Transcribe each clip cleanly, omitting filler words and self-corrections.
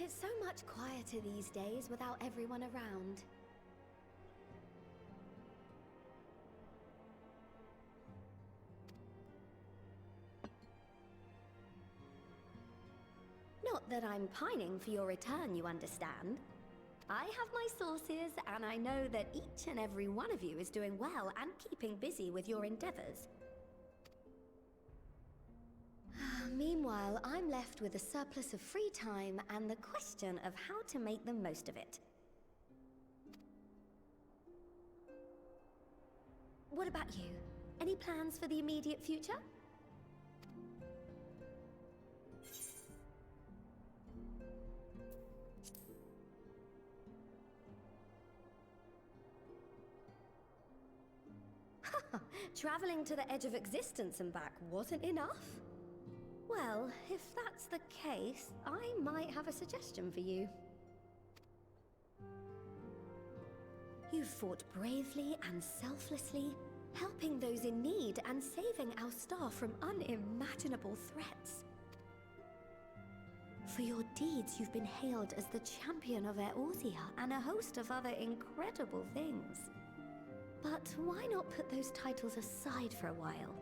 It's so much quieter these days without everyone around. Not that I'm pining for your return, you understand. I have my sources, and I know that each and every one of you is doing well and keeping busy with your endeavors. Meanwhile, I'm left with a surplus of free time and the question of how to make the most of it. What about you? Any plans for the immediate future? Traveling to the edge of existence and back wasn't enough? Well, if that's the case, I might have a suggestion for you. You've fought bravely and selflessly, helping those in need and saving our star from unimaginable threats. For your deeds, you've been hailed as the champion of Eorzea and a host of other incredible things. But why not put those titles aside for a while?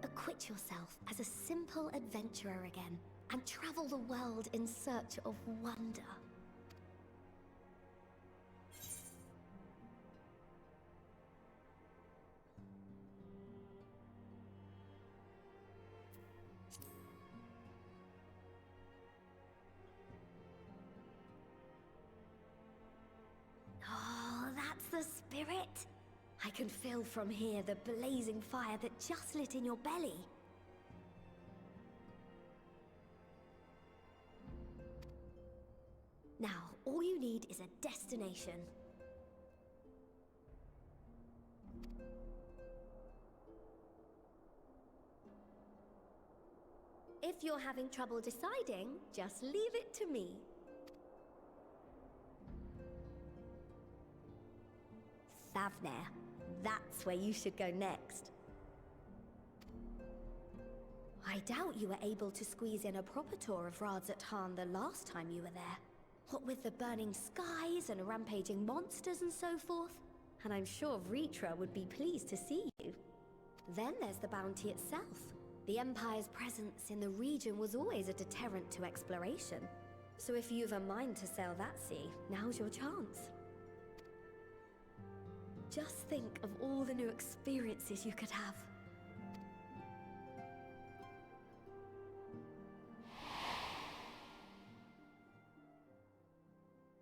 Acquit yourself as a simple adventurer again, and travel the world in search of wonder. Oh, that's the spirit! I can feel from here the blazing fire that just lit in your belly. Now, all you need is a destination. If you're having trouble deciding, just leave it to me. Thavner. That's where you should go next. I doubt you were able to squeeze in a proper tour of Radzatan the last time you were there. What with the burning skies and rampaging monsters and so forth. And I'm sure Vritra would be pleased to see you. Then there's the bounty itself. The Empire's presence in the region was always a deterrent to exploration. So if you've a mind to sail that sea, now's your chance. Just think of all the new experiences you could have.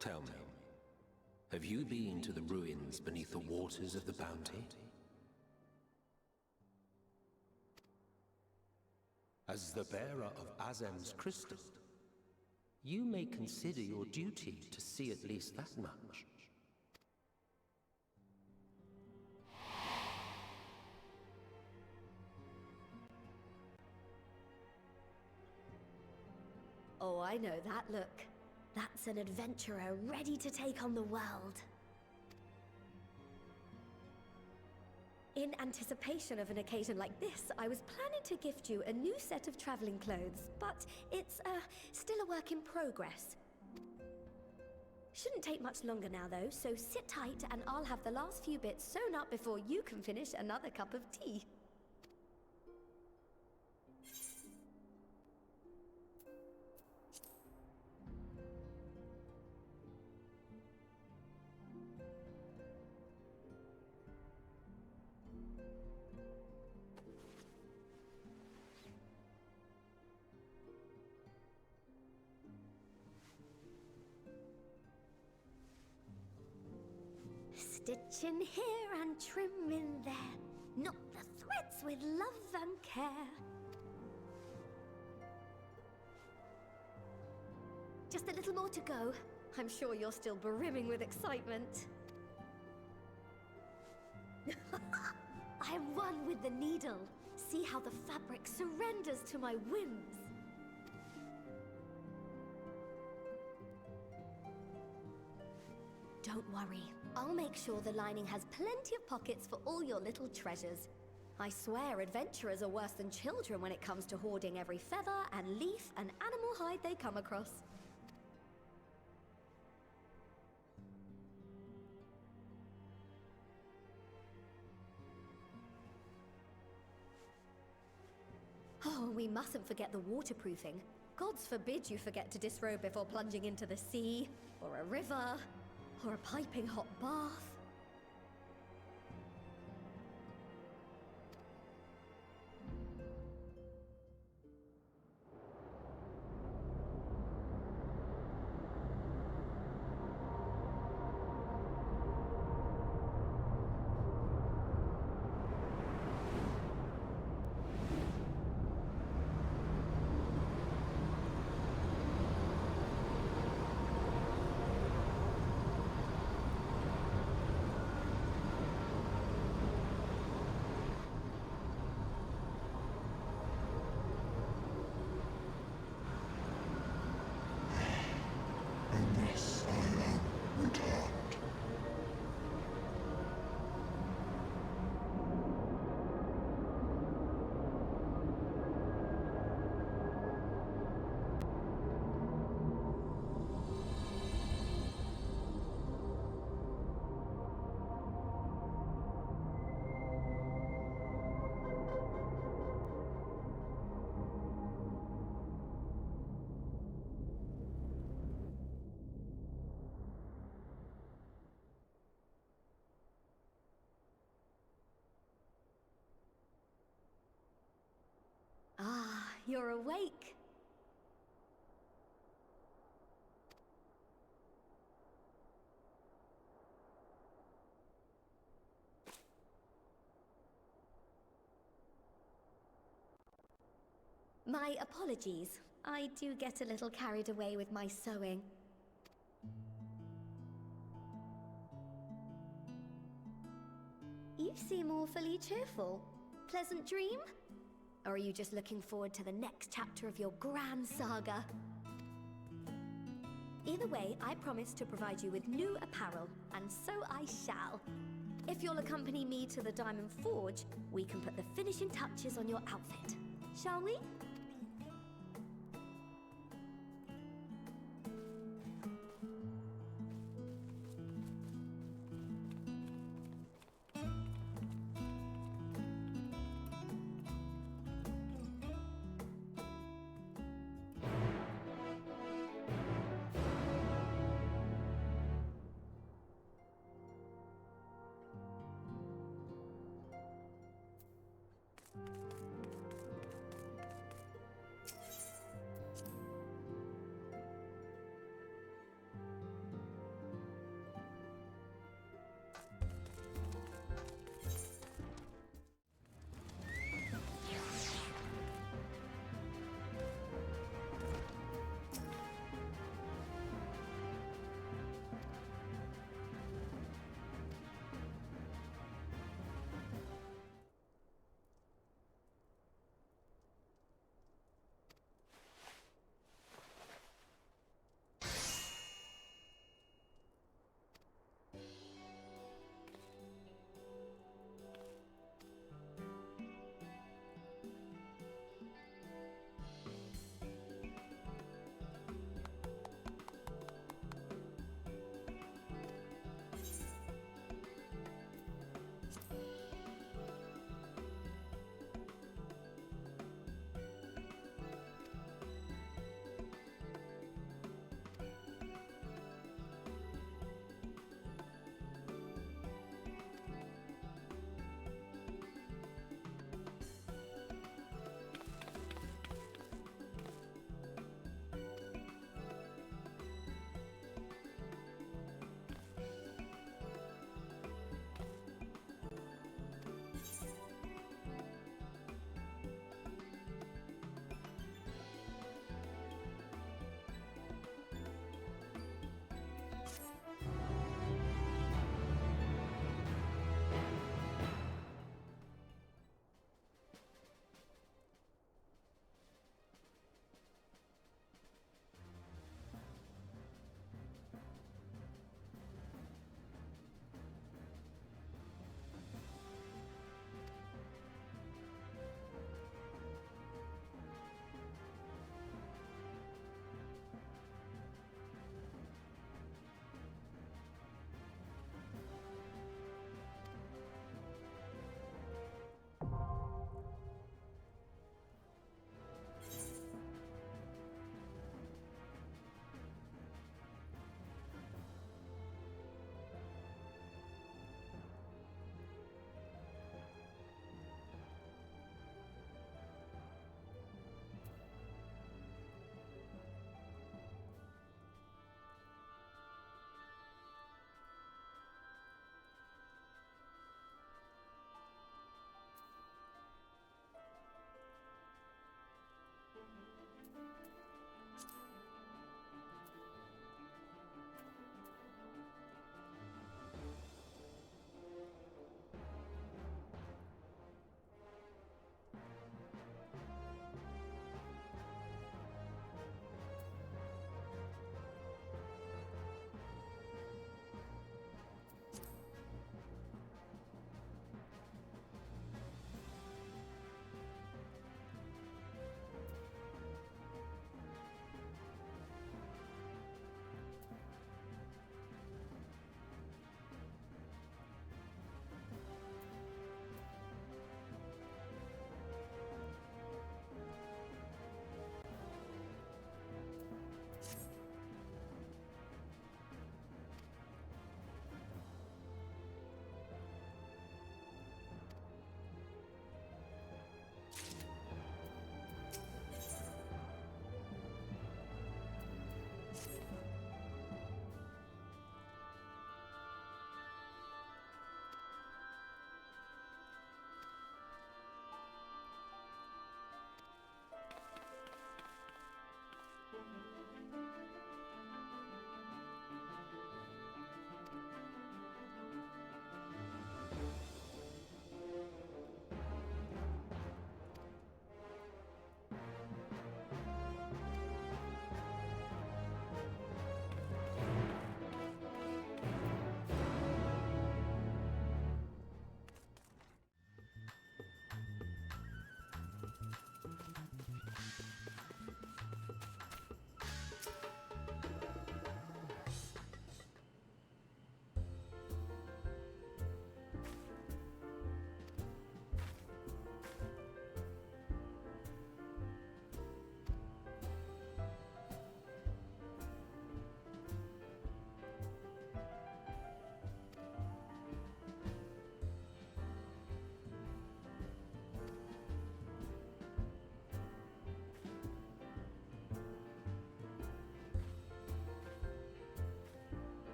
Tell me, have you been to the ruins beneath the waters of the Bounty? As the bearer of Azem's crystal, you may consider your duty to see at least that much. Oh, I know that look. That's an adventurer ready to take on the world. In anticipation of an occasion like this, I was planning to gift you a new set of traveling clothes, but it's, still a work in progress. Shouldn't take much longer now, though, so sit tight and I'll have the last few bits sewn up before you can finish another cup of tea. Stitch in here and trim in there, knot the threads with love and care. Just a little more to go. I'm sure you're still brimming with excitement. I am one with the needle. See how the fabric surrenders to my whims. Don't worry, I'll make sure the lining has plenty of pockets for all your little treasures. I swear adventurers are worse than children when it comes to hoarding every feather and leaf and animal hide they come across. Oh, we mustn't forget the waterproofing. Gods forbid you forget to disrobe before plunging into the sea, or a river, or a piping hot bath. Ah, you're awake. My apologies. I do get a little carried away with my sewing. You seem awfully cheerful. Pleasant dream? Or are you just looking forward to the next chapter of your grand saga? Either way, I promise to provide you with new apparel, and so I shall. If you'll accompany me to the Diamond Forge, we can put the finishing touches on your outfit. Shall we?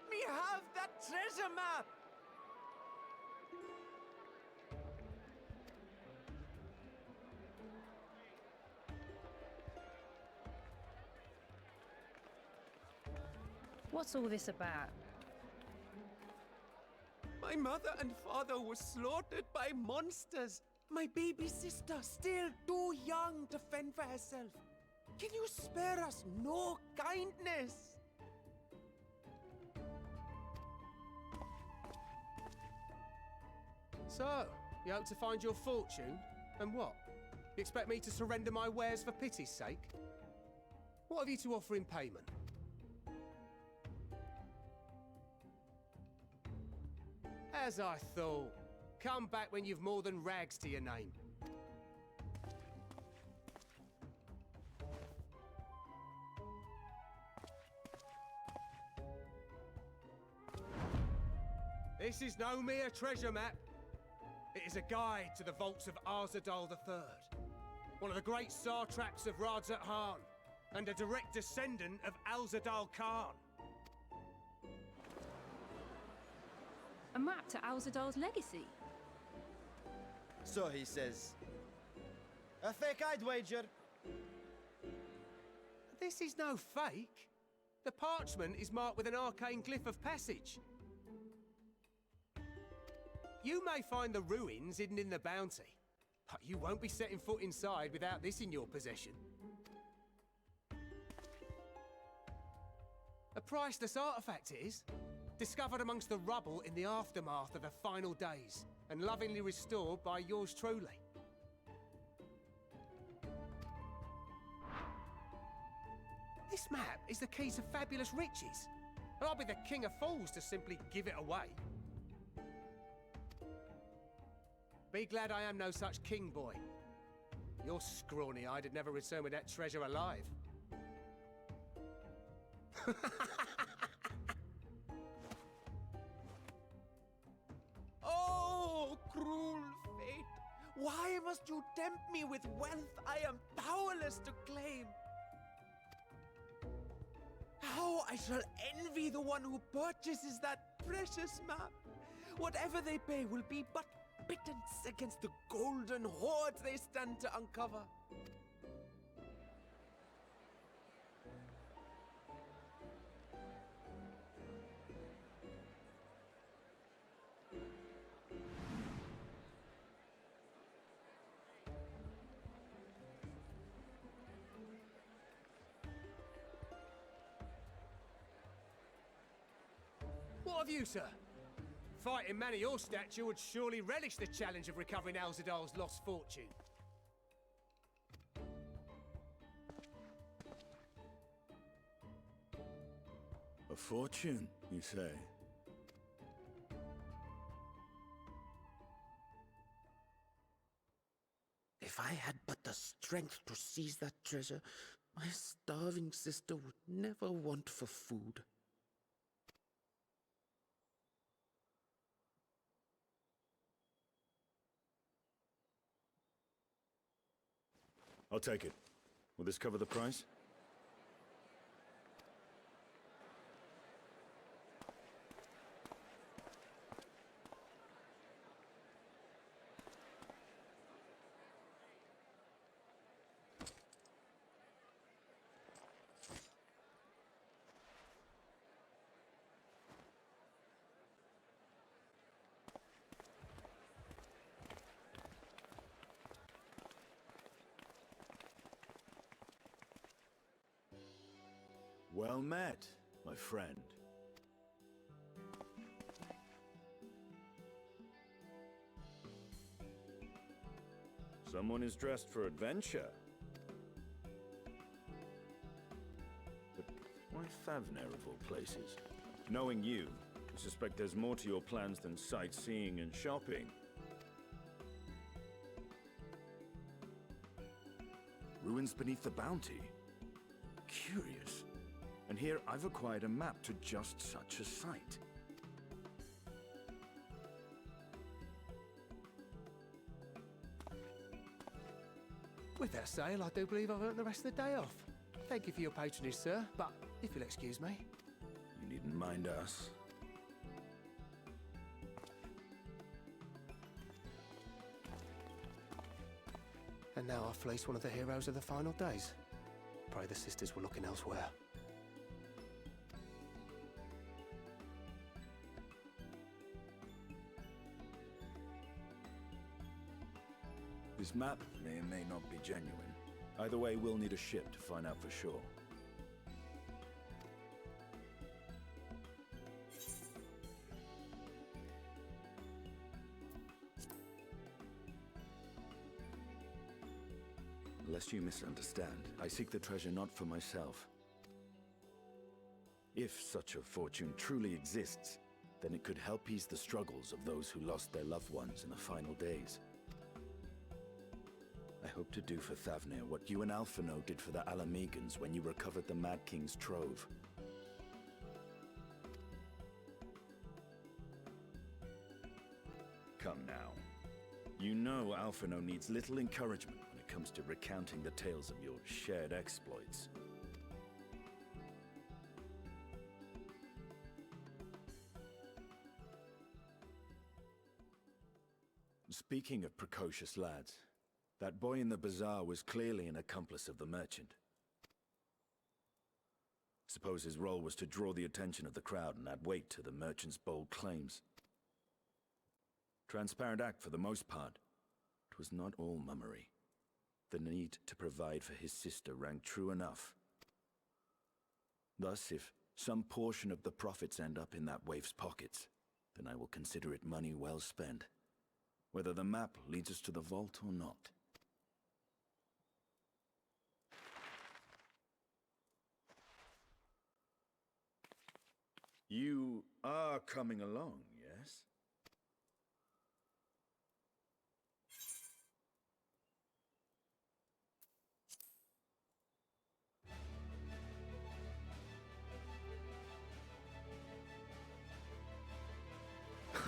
Let me have that treasure map! What's all this about? My mother and father were slaughtered by monsters. My baby sister, still too young to fend for herself. Can you spare us no kindness? So, you hope to find your fortune? And what? You expect me to surrender my wares for pity's sake? What have you to offer in payment? As I thought. Come back when you've more than rags to your name. This is no mere treasure map. It is a guide to the vaults of Arzadal III, one of the great satraps of Radzat Han, and a direct descendant of Alzadal Khan. A map to Alzadal's legacy? So he says. A fake, I'd wager. This is no fake. The parchment is marked with an arcane glyph of passage. You may find the ruins hidden in the bounty, but you won't be setting foot inside without this in your possession. A priceless artifact it is, discovered amongst the rubble in the aftermath of the final days, and lovingly restored by yours truly. This map is the key to fabulous riches, and I'll be the king of fools to simply give it away. Be glad I am no such king boy. Your scrawny-eyed had never returned with that treasure alive. Oh, cruel fate! Why must you tempt me with wealth I am powerless to claim? How I shall envy the one who purchases that precious map! Whatever they pay will be but pittance against the golden hoards they stand to uncover. What of you, sir? Fighting man of your stature would surely relish the challenge of recovering Alzadal's lost fortune. A fortune, you say? If I had but the strength to seize that treasure, my starving sister would never want for food. I'll take it. Will this cover the price? Well met, my friend. Someone is dressed for adventure. But why Favner of all places? Knowing you, I suspect there's more to your plans than sightseeing and shopping. Ruins beneath the bounty. Curious. And here I've acquired a map to just such a site. With that sale, I do believe I've earned the rest of the day off. Thank you for your patronage, sir, but if you'll excuse me. You needn't mind us. And now I've fleeced one of the heroes of the final days. Pray the sisters were looking elsewhere. This map may or may not be genuine. Either way, we'll need a ship to find out for sure. Lest you misunderstand, I seek the treasure not for myself. If such a fortune truly exists, then it could help ease the struggles of those who lost their loved ones in the final days. I hope to do for Thavnir what you and Alphino did for the Alamegans when you recovered the Mad King's trove. Come now. You know Alphino needs little encouragement when it comes to recounting the tales of your shared exploits. Speaking of precocious lads, that boy in the bazaar was clearly an accomplice of the merchant. Suppose his role was to draw the attention of the crowd and add weight to the merchant's bold claims. Transparent act for the most part. It was not all mummery. The need to provide for his sister rang true enough. Thus, if some portion of the profits end up in that waif's pockets, then I will consider it money well spent, whether the map leads us to the vault or not. You are coming along, yes?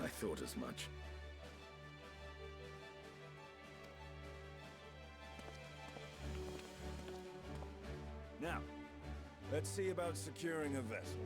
I thought as much. Now, let's see about securing a vessel.